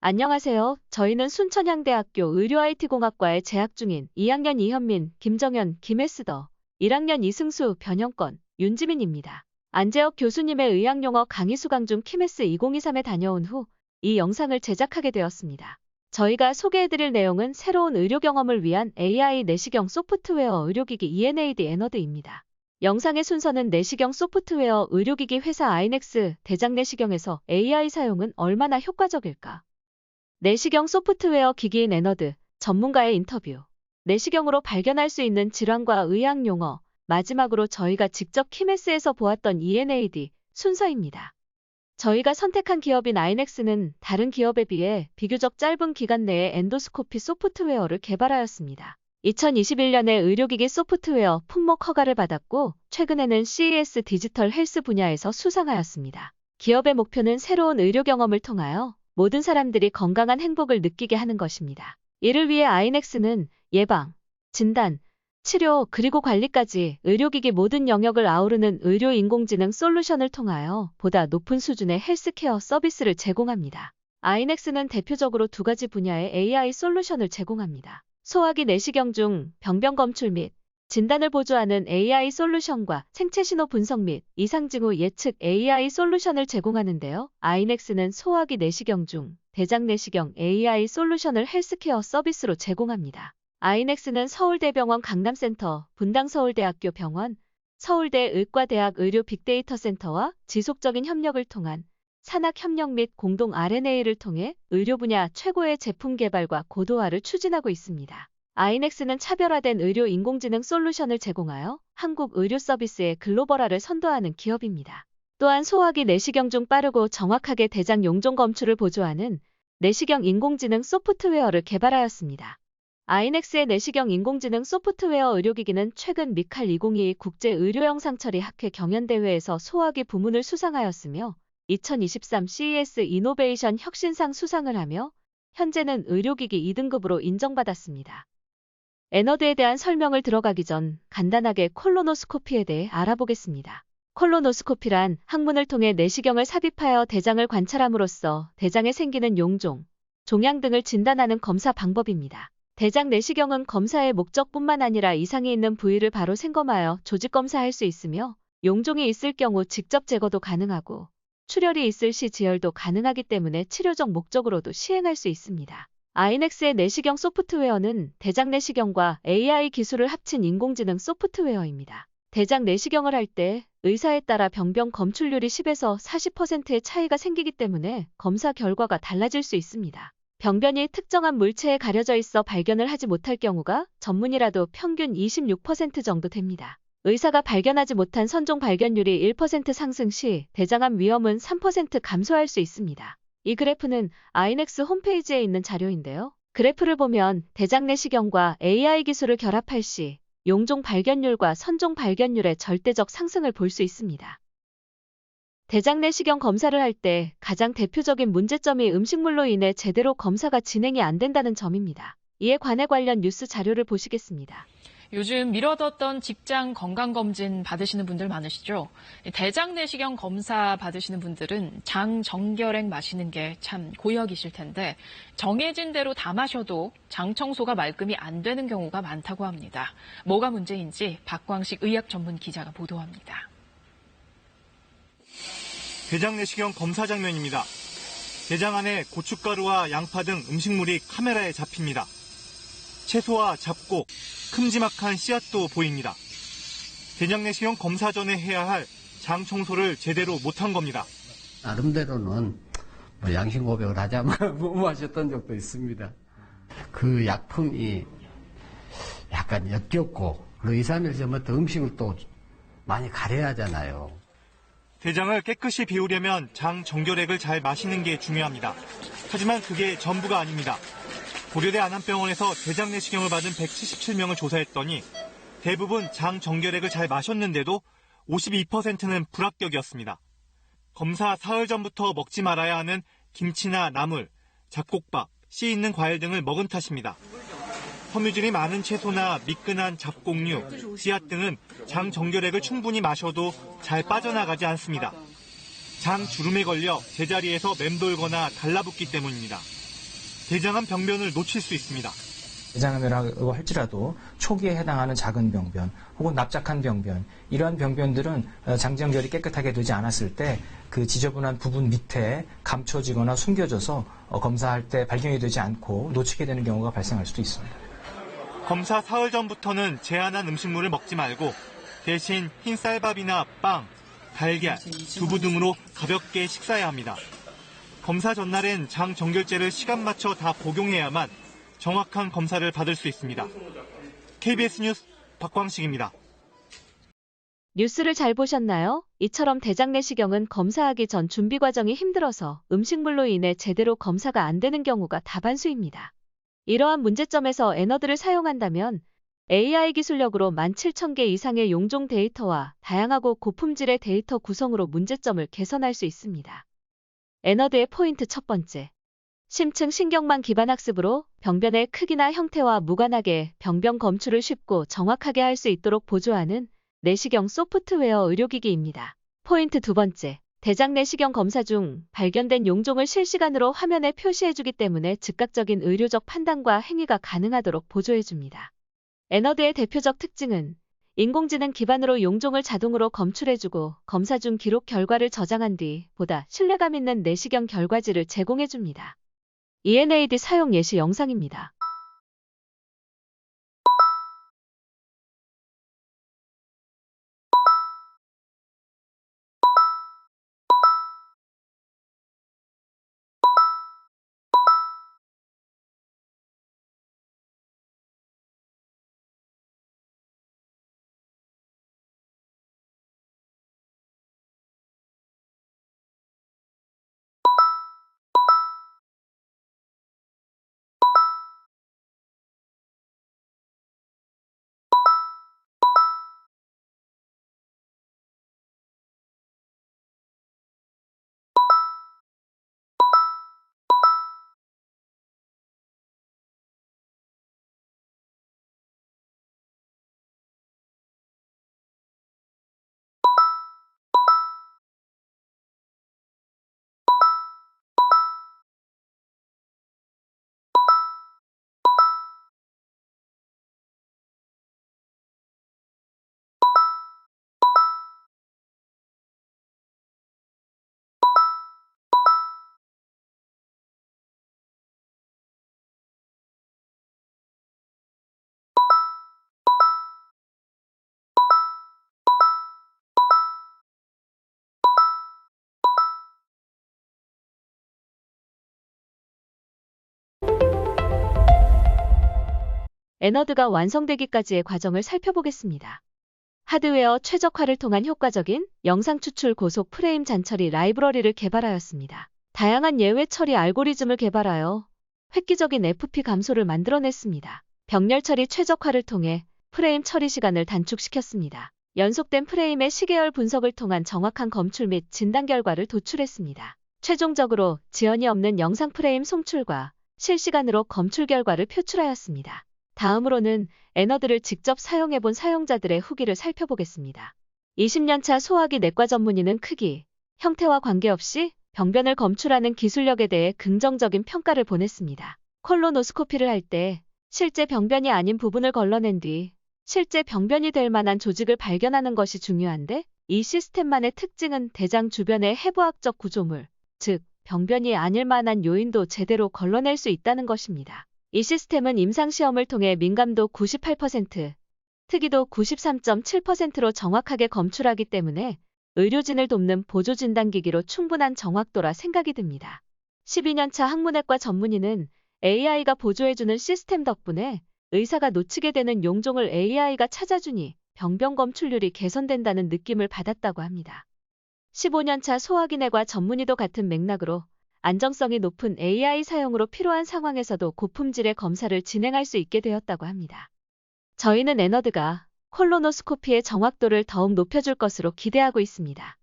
안녕하세요. 저희는 순천향대학교 의료-IT공학과에 재학 중인 2학년 이현민, 김정현, 김혜스더, 1학년 이승수, 변형권, 윤지민입니다. 안재혁 교수님의 의학용어 강의 수강 중 키메스 2023에 다녀온 후 이 영상을 제작하게 되었습니다. 저희가 소개해드릴 내용은 새로운 의료 경험을 위한 AI 내시경 소프트웨어 의료기기 ENAD 에너드입니다. 영상의 순서는 내시경 소프트웨어 의료기기 회사 아이넥스 대장 내시경에서 AI 사용은 얼마나 효과적일까? 내시경 소프트웨어 기기인 에너드, 전문가의 인터뷰. 내시경으로 발견할 수 있는 질환과 의학 용어. 마지막으로 저희가 직접 키메스에서 보았던 ENAD 순서입니다. 저희가 선택한 기업인 아이넥스는 다른 기업에 비해 비교적 짧은 기간 내에 엔도스코피 소프트웨어를 개발하였습니다. 2021년에 의료기기 소프트웨어 품목 허가를 받았고 최근에는 CES 디지털 헬스 분야에서 수상하였습니다. 기업의 목표는 새로운 의료 경험을 통하여 모든 사람들이 건강한 행복을 느끼게 하는 것입니다. 이를 위해 아이넥스는 예방, 진단, 치료 그리고 관리까지 의료기기 모든 영역을 아우르는 의료 인공지능 솔루션을 통하여 보다 높은 수준의 헬스케어 서비스를 제공합니다. 아이넥스는 대표적으로 두 가지 분야의 AI 솔루션을 제공합니다. 소화기 내시경 중 병변 검출 및 진단을 보조하는 AI 솔루션과 생체신호 분석 및 이상징후 예측 AI 솔루션을 제공하는데요. 아이넥스는 소화기 내시경 중 대장 내시경 AI 솔루션을 헬스케어 서비스로 제공합니다. 아이넥스는 서울대병원 강남센터, 분당서울대학교 병원, 서울대 의과대학 의료 빅데이터 센터와 지속적인 협력을 통한 산학협력 및 공동 R&A를 통해 의료 분야 최고의 제품 개발과 고도화를 추진하고 있습니다. 아이넥스는 차별화된 의료 인공지능 솔루션을 제공하여 한국 의료 서비스의 글로벌화를 선도하는 기업입니다. 또한 소화기 내시경 중 빠르고 정확하게 대장 용종 검출을 보조하는 내시경 인공지능 소프트웨어를 개발하였습니다. 아이넥스의 내시경 인공지능 소프트웨어 의료기기는 최근 미칼 2022 국제의료영상처리 학회 경연대회에서 소화기 부문을 수상하였으며 2023 CES 이노베이션 혁신상 수상을 하며 현재는 의료기기 2등급으로 인정받았습니다. 에너드에 대한 설명을 들어가기 전 간단하게 콜로노스코피에 대해 알아보겠습니다. 콜로노스코피란 항문을 통해 내시경을 삽입하여 대장을 관찰함으로써 대장에 생기는 용종, 종양 등을 진단하는 검사 방법입니다. 대장 내시경은 검사의 목적뿐만 아니라 이상이 있는 부위를 바로 생검하여 조직 검사할 수 있으며 용종이 있을 경우 직접 제거도 가능하고 출혈이 있을 시 지혈도 가능하기 때문에 치료적 목적으로도 시행할 수 있습니다. 아이넥스의 내시경 소프트웨어는 대장 내시경과 AI 기술을 합친 인공지능 소프트웨어입니다. 대장 내시경을 할 때 의사에 따라 병변 검출률이 10에서 40%의 차이가 생기기 때문에 검사 결과가 달라질 수 있습니다. 병변이 특정한 물체에 가려져 있어 발견을 하지 못할 경우가 전문이라도 평균 26% 정도 됩니다. 의사가 발견하지 못한 선종 발견율이 1% 상승 시 대장암 위험은 3% 감소할 수 있습니다. 이 그래프는 아이넥스 홈페이지에 있는 자료인데요. 그래프를 보면 대장 내시경과 AI 기술을 결합할 시 용종 발견율과 선종 발견율의 절대적 상승을 볼 수 있습니다. 대장 내시경 검사를 할 때 가장 대표적인 문제점이 음식물로 인해 제대로 검사가 진행이 안 된다는 점입니다. 이에 관해 관련 뉴스 자료를 보시겠습니다. 요즘 미뤄뒀던 직장 건강검진 받으시는 분들 많으시죠? 대장 내시경 검사 받으시는 분들은 장 정결액 마시는 게 참 고역이실 텐데 정해진 대로 다 마셔도 장 청소가 말끔히 안 되는 경우가 많다고 합니다. 뭐가 문제인지 박광식 의학 전문 기자가 보도합니다. 대장 내시경 검사 장면입니다. 대장 안에 고춧가루와 양파 등 음식물이 카메라에 잡힙니다. 채소와 잡곡, 큼지막한 씨앗도 보입니다. 대장 내시경 검사 전에 해야 할 장 청소를 제대로 못한 겁니다. 나름대로는 양심 고백을 하자면 못 마셨던 적도 있습니다. 그 약품이 약간 역겹고 2, 3일 전부터 음식을 또 많이 가려야 하잖아요. 대장을 깨끗이 비우려면 장 정결액을 잘 마시는 게 중요합니다. 하지만 그게 전부가 아닙니다. 고려대 안암병원에서 대장 내시경을 받은 177명을 조사했더니 대부분 장 정결액을 잘 마셨는데도 52%는 불합격이었습니다. 검사 사흘 전부터 먹지 말아야 하는 김치나 나물, 잡곡밥, 씨 있는 과일 등을 먹은 탓입니다. 섬유질이 많은 채소나 미끈한 잡곡류, 씨앗 등은 장 정결액을 충분히 마셔도 잘 빠져나가지 않습니다. 장 주름에 걸려 제자리에서 맴돌거나 달라붙기 때문입니다. 대장암 병변을 놓칠 수 있습니다. 대장암이라고 할지라도 초기에 해당하는 작은 병변 혹은 납작한 병변, 이러한 병변들은 장정결이 깨끗하게 되지 않았을 때 그 지저분한 부분 밑에 감춰지거나 숨겨져서 검사할 때 발견이 되지 않고 놓치게 되는 경우가 발생할 수도 있습니다. 검사 사흘 전부터는 제한한 음식물을 먹지 말고 대신 흰 쌀밥이나 빵, 달걀, 두부 등으로 가볍게 식사해야 합니다. 검사 전날엔 장 정결제를 시간 맞춰 다 복용해야만 정확한 검사를 받을 수 있습니다. KBS 뉴스 박광식입니다. 뉴스를 잘 보셨나요? 이처럼 대장 내시경은 검사하기 전 준비 과정이 힘들어서 음식물로 인해 제대로 검사가 안 되는 경우가 다반수입니다. 이러한 문제점에서 에너드를 사용한다면 AI 기술력으로 17,000개 이상의 용종 데이터와 다양하고 고품질의 데이터 구성으로 문제점을 개선할 수 있습니다. 에너드의 포인트 첫 번째. 심층 신경망 기반 학습으로 병변의 크기나 형태와 무관하게 병변 검출을 쉽고 정확하게 할 수 있도록 보조하는 내시경 소프트웨어 의료기기입니다. 포인트 두 번째. 대장 내시경 검사 중 발견된 용종을 실시간으로 화면에 표시해주기 때문에 즉각적인 의료적 판단과 행위가 가능하도록 보조해줍니다. 에너드의 대표적 특징은 인공지능 기반으로 용종을 자동으로 검출해주고 검사 중 기록 결과를 저장한 뒤 보다 신뢰감 있는 내시경 결과지를 제공해줍니다. ENAD 사용 예시 영상입니다. 에너드가 완성되기까지의 과정을 살펴보겠습니다. 하드웨어 최적화를 통한 효과적인 영상 추출 고속 프레임 잔처리 라이브러리를 개발하였습니다. 다양한 예외 처리 알고리즘을 개발하여 획기적인 FP 감소를 만들어냈습니다. 병렬 처리 최적화를 통해 프레임 처리 시간을 단축시켰습니다. 연속된 프레임의 시계열 분석을 통한 정확한 검출 및 진단 결과를 도출했습니다. 최종적으로 지연이 없는 영상 프레임 송출과 실시간으로 검출 결과를 표출하였습니다. 다음으로는 에너드를 직접 사용해본 사용자들의 후기를 살펴보겠습니다. 20년차 소화기 내과 전문의는 크기, 형태와 관계없이 병변을 검출하는 기술력에 대해 긍정적인 평가를 보냈습니다. 콜로노스코피를 할 때 실제 병변이 아닌 부분을 걸러낸 뒤 실제 병변이 될 만한 조직을 발견하는 것이 중요한데, 이 시스템만의 특징은 대장 주변의 해부학적 구조물, 즉 병변이 아닐 만한 요인도 제대로 걸러낼 수 있다는 것입니다. 이 시스템은 임상시험을 통해 민감도 98%, 특이도 93.7%로 정확하게 검출하기 때문에 의료진을 돕는 보조진단기기로 충분한 정확도라 생각이 듭니다. 12년차 항문외과 전문의는 AI가 보조해주는 시스템 덕분에 의사가 놓치게 되는 용종을 AI가 찾아주니 병변 검출률이 개선된다는 느낌을 받았다고 합니다. 15년차 소화기내과 전문의도 같은 맥락으로 안정성이 높은 AI 사용으로 필요한 상황에서도 고품질의 검사를 진행할 수 있게 되었다고 합니다. 저희는 에너드가 콜로노스코피의 정확도를 더욱 높여줄 것으로 기대하고 있습니다.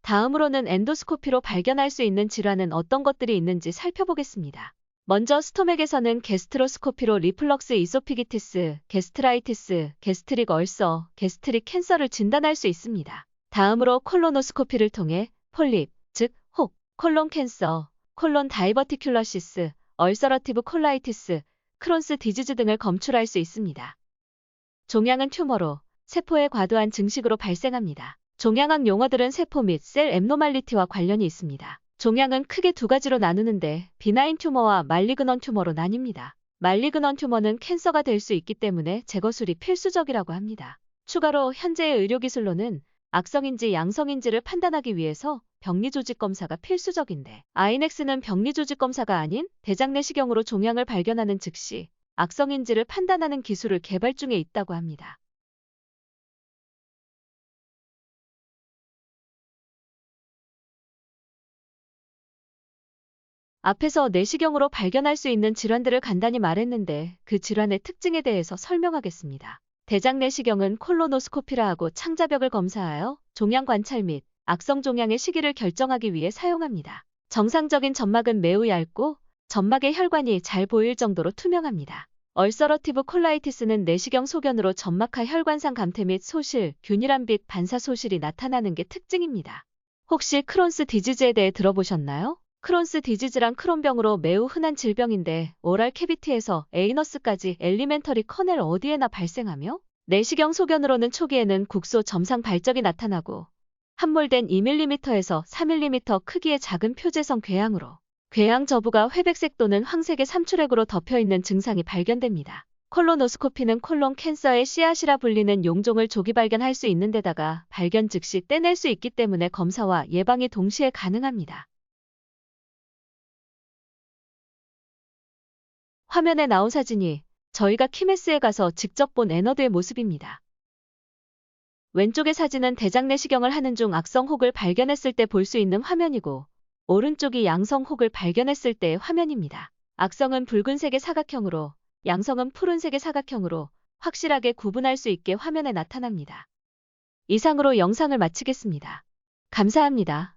다음으로는 엔도스코피로 발견할 수 있는 질환은 어떤 것들이 있는지 살펴보겠습니다. 먼저 스토맥에서는 게스트로스코피로 리플럭스 이소피기티스, 게스트라이티스, 게스트릭 얼서, 게스트릭 캔서를 진단할 수 있습니다. 다음으로 콜로노스코피를 통해 폴립, 즉 혹, 콜론 캔서, 콜론 다이버티큘러시스, 얼서러티브 콜라이티스, 크론스 디지즈 등을 검출할 수 있습니다. 종양은 튜머로 세포의 과도한 증식으로 발생합니다. 종양학 용어들은 세포 및 셀 앱노말리티와 관련이 있습니다. 종양은 크게 두 가지로 나누는데 비나인 튜머와 말리그넌 튜머로 나뉩니다. 말리그넌 튜머는 캔서가 될 수 있기 때문에 제거술이 필수적이라고 합니다. 추가로 현재의 의료기술로는 악성인지 양성인지를 판단하기 위해서 병리조직 검사가 필수적인데 아이넥스는 병리조직 검사가 아닌 대장내시경으로 종양을 발견하는 즉시 악성인지를 판단하는 기술을 개발 중에 있다고 합니다. 앞에서 내시경으로 발견할 수 있는 질환들을 간단히 말했는데 그 질환의 특징에 대해서 설명하겠습니다. 대장내시경은 콜로노스코피라 하고 창자벽을 검사하여 종양 관찰 및 악성 종양의 시기를 결정하기 위해 사용합니다. 정상적인 점막은 매우 얇고 점막의 혈관이 잘 보일 정도로 투명합니다. 얼서러티브 콜라이티스는 내시경 소견으로 점막하 혈관상 감퇴 및 소실, 균일한 빛 반사 소실이 나타나는 게 특징입니다. 혹시 크론스 디지즈에 대해 들어보셨나요? 크론스 디지즈란 크론병으로 매우 흔한 질병인데 오랄 캐비티에서 에이너스까지 엘리멘터리 커넬 어디에나 발생하며 내시경 소견으로는 초기에는 국소 점상 발적이 나타나고 함몰된 2mm에서 4mm 크기의 작은 표재성 궤양으로 궤양 저부가 회백색 또는 황색의 삼출액으로 덮여있는 증상이 발견됩니다. 콜로노스코피는 콜론 캔서의 씨앗이라 불리는 용종을 조기 발견할 수 있는 데다가 발견 즉시 떼낼 수 있기 때문에 검사와 예방이 동시에 가능합니다. 화면에 나온 사진이 저희가 키메스에 가서 직접 본 에너드의 모습입니다. 왼쪽의 사진은 대장내시경을 하는 중 악성 혹을 발견했을 때 볼 수 있는 화면이고 오른쪽이 양성 혹을 발견했을 때의 화면입니다. 악성은 붉은색의 사각형으로 양성은 푸른색의 사각형으로 확실하게 구분할 수 있게 화면에 나타납니다. 이상으로 영상을 마치겠습니다. 감사합니다.